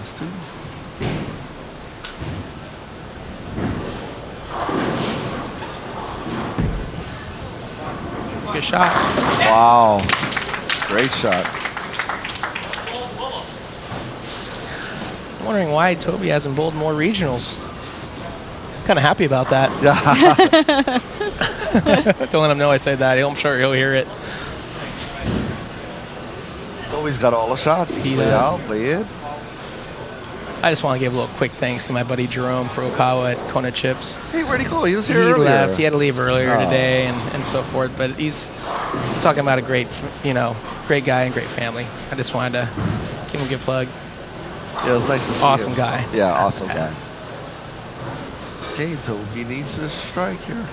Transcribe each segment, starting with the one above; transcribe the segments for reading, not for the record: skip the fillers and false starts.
against 2. It's a good shot. Wow. Great shot. I'm wondering why Toby hasn't bowled more regionals. Kind of happy about that. Yeah. Don't let him know I said that. I'm sure he'll hear it. Always got all the shots. He play does. out, play in. I just want to give a little quick thanks to my buddy Jerome Furukawa at Kona Chips. Hey, where'd he go? He was He here earlier. left. He had to leave earlier Oh. today and so forth. But he's talking about a great, great guy and great family. I just wanted to give him a good plug. Yeah, it was nice to see Awesome him. guy. Yeah, awesome guy. Okay, Toby needs to strike here.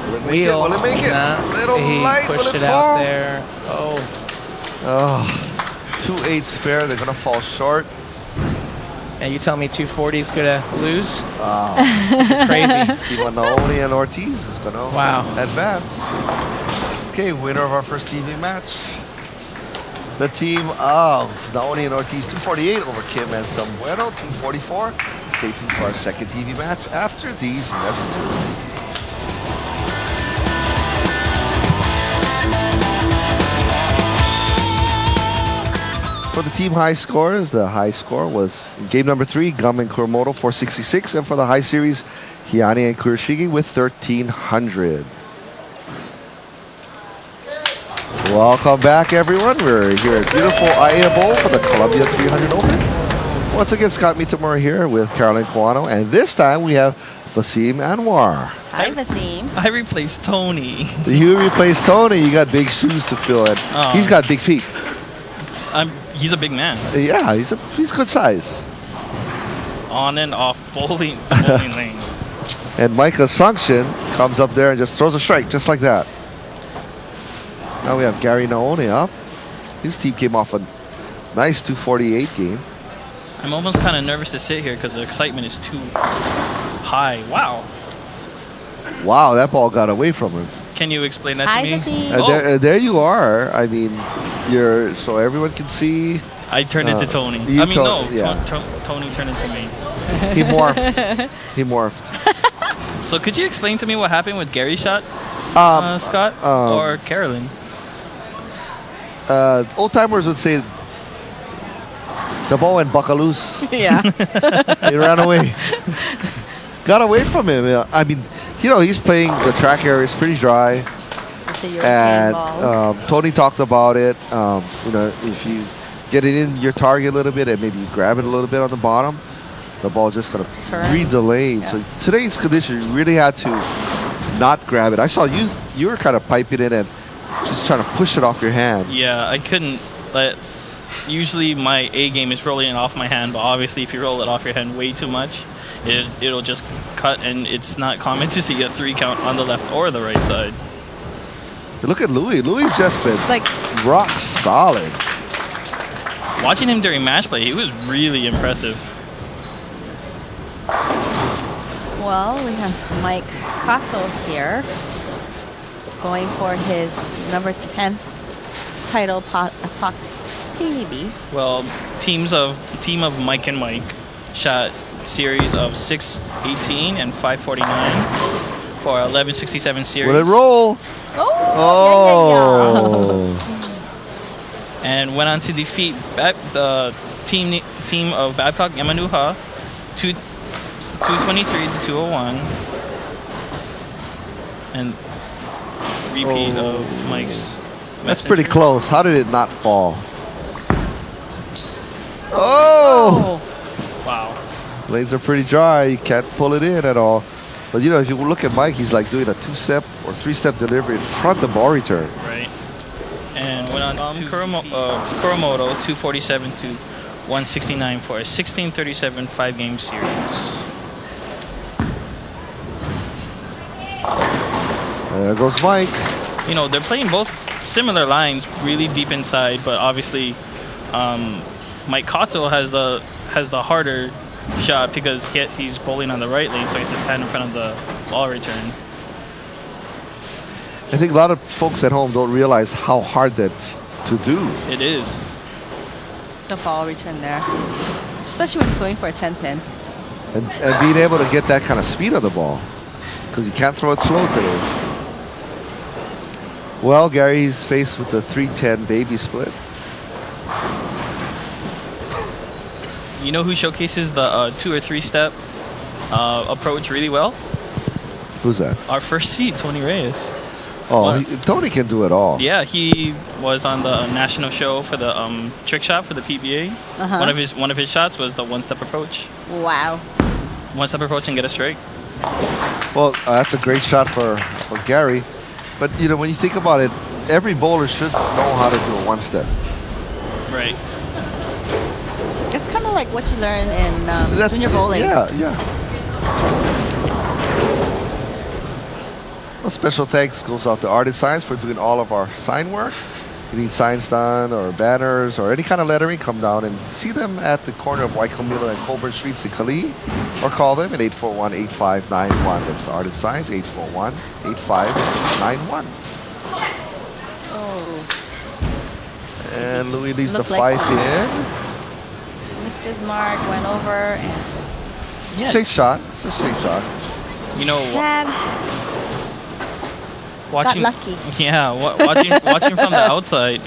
Will it make it? Wheel. Will it make it? Nah, Little he light. pushed Will it it fall? out there. Oh. Oh, 2-8 spare. They're gonna fall short. And you tell me 240's gonna lose? Crazy. Crazy. Naoni and Ortiz is gonna Wow. advance. Okay, winner of our first TV match. The team of Naoni and Ortiz, 248 over Kim and Samuelo, 244. Stay tuned for our second TV match after these messages. For the team high scores, the high score was game number 3, Gum and Kuromoto 466, and for the high series, Hiani and Kurashige with 1300. Welcome back, everyone. We're here at beautiful Aiea Bowl for the Columbia 300 Open. Once again, Scott Mitamura here with Caroline Kawano, and this time we have Vasim Anwar. Hi, Vasim. I replaced Tony. You replaced Tony. You got big shoes to fill, and Oh. he's got big feet. He's a big man. Yeah, he's good size. On and off bowling lane. And Mike Assumption comes up there and just throws a strike, just like that. Now we have Gary Naone up. His team came off a nice 248 game. I'm almost kind of nervous to sit here because the excitement is too high. Wow. Wow, that ball got away from him. Can you explain that Hi, to me? Vasim. There you are. I mean, you're so everyone can see. I turned into Tony. you I mean, no, yeah. Tony turned into me. He morphed. He morphed. So could you explain to me what happened with Gary's shot, Scott, or Carolyn? Old timers would say the ball went buckaloose. Yeah. He ran away. Got away from him. I mean, he's playing the track area is pretty dry. It's a European And ball. Tony talked about it. If you get it in your target a little bit and maybe you grab it a little bit on the bottom, the ball's just going to Turn. read the lane. Yeah. So today's condition, you really had to not grab it. I saw you were kind of piping it and just trying to push it off your hand. Yeah, I couldn't let. Usually my A game is rolling it off my hand, but obviously if you roll it off your hand way too much, it'll just cut, and it's not common to see a 3 count on the left or the right side. Look at Louis. Louis just been Like, rock solid. Watching him during match play, he was really impressive. well, we have Mike Cotto here going for his number 10 title PB. Well, team of Mike and Mike shot series of 618 and 549 for 1167 series. Will it roll? Oh, Oh. And went on to defeat the team of Babcock Yamanuha 223 to 201, and repeat of Mike's. That's pretty close. How did it not fall? Oh! Wow. Lanes are pretty dry. You can't pull it in at all. But if you look at Mike, he's like doing a 2-step or 3-step delivery in front of the ball return. Right. And went on to Kuromoto 247 to 169 for a 1637 5-game series. There goes Mike. They're playing both similar lines, really deep inside, but obviously Mike Cotto has the harder shot because he's bowling on the right lane, so he has to stand in front of the ball return. I think a lot of folks at home don't realize how hard that's to do. It is. the ball return there. Especially when going for a 10 pin. And being able to get that kind of speed on the ball. Because you can't throw it slow today. Well, Gary's faced with the 310 baby split. You know who showcases the 2 or 3 step approach really well? Who's that? Our first seed, Tony Reyes. Oh, Tony can do it all. Yeah, he was on the national show for the trick shot for the PBA. One of his shots was the 1-step approach. Wow. 1-step approach and get a strike. Well, that's a great shot for Gary. But, you know, when you think about it, every bowler should know how to do a 1-step. Right. It's kind of like what you learn in junior bowling. Yeah. Well, special thanks goes out to Art and Signs for doing all of our sign work. If you need signs done or banners or any kind of lettering, come down and see them at the corner of Waikomila and Colburn Streets in Kalihi, or call them at 841-8591. That's Art and Signs, 841-8591. Oh. And Louis leaves the Looked like 5 in. Missed his mark, went over, and Yeah. Safe shot. It's a safe shot. You know, got lucky. Yeah, watching from the outside,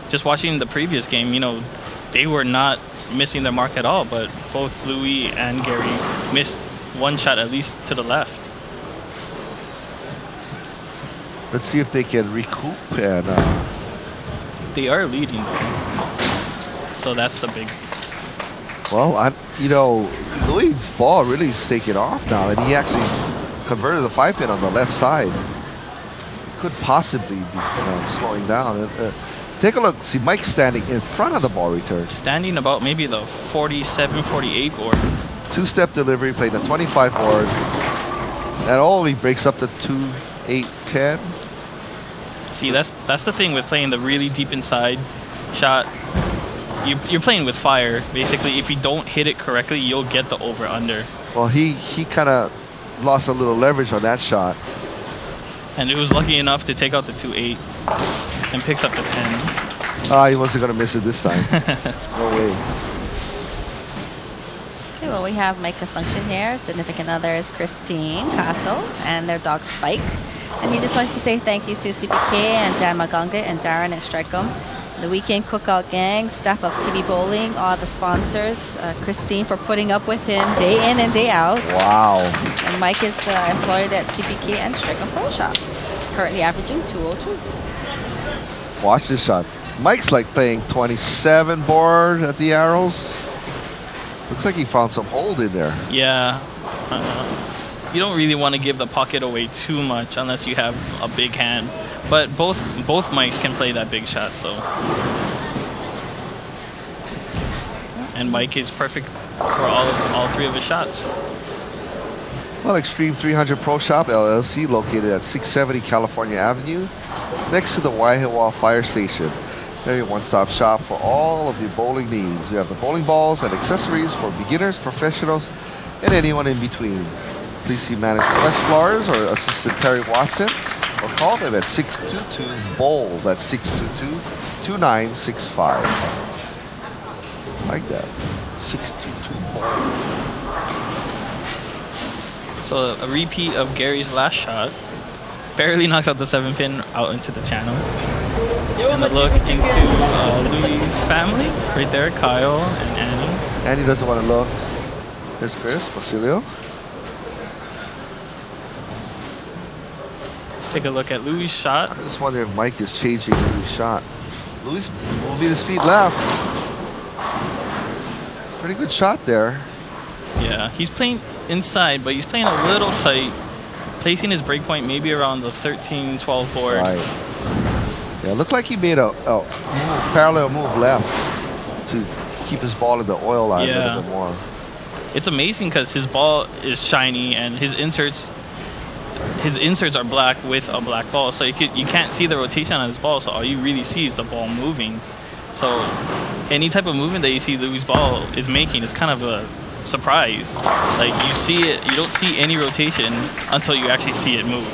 just watching the previous game, you know, they were not missing their mark at all, but both Louis and Gary missed one shot at least to the left. Let's see if they can recoup and They are leading, so that's the big. well, Louis' ball really is taking off now, and he actually converted the 5-pin on the left side. Could possibly be slowing down. Take a look. See Mike standing in front of the ball return. Standing about maybe the 47, 48 board. 2-step delivery, playing the 25 board. That only breaks up to 2, 8, 10. See, that's the thing with playing the really deep inside shot. You're playing with fire. Basically, if you don't hit it correctly, you'll get the over-under. Well, he kind of lost a little leverage on that shot. And it was lucky enough to take out the 2-8 and picks up the 10. He wasn't going to miss it this time. No way. Okay, well, we have Mike Assumption here. Significant other is Christine Kato and their dog Spike. And he just wanted to say thank you to CPK and Dan Magunga and Darren at Strike'em, the Weekend Cookout Gang, staff of TV Bowling, all the sponsors, Christine for putting up with him day in and day out. Wow. And Mike is employed at CPK and Strike'em Pro Shop, currently averaging 202. Watch this shot. Mike's like playing 27 board at the arrows. Looks like he found some hold in there. Yeah. You don't really want to give the pocket away too much unless you have a big hand. But both Mikes can play that big shot, so. And Mike is perfect for all 3 of his shots. Well, Extreme 300 Pro Shop LLC, located at 670 California Avenue, next to the Waihewa Fire Station. Very one-stop shop for all of your bowling needs. We have the bowling balls and accessories for beginners, professionals, and anyone in between. Please see manager Wes Flores or assistant Terry Watson, or call them at 622-BOWL. That's 622-2965. Like that. 622-BOWL. So a repeat of Gary's last shot. Barely knocks out the 7-pin out into the channel. And a look into Louis' family. Right there, Kyle and Annie. Annie doesn't want to look. There's Chris, Basilio. Take a look at Louis' shot. I just wonder if Mike is changing Louis' shot. Louis moving his feet left. Pretty good shot there. Yeah, he's playing inside, but he's playing a little tight. Placing his breakpoint maybe around the 13-12 board. Right. Yeah, looked like he made a parallel move left to keep his ball in the oil line a little bit more. It's amazing because his ball is shiny and his inserts are black with a black ball, so you can't see the rotation on his ball, so all you really see is the ball moving. So any type of movement that you see Louis' ball is making is kind of a surprise. Like, you see it, you don't see any rotation until you actually see it move.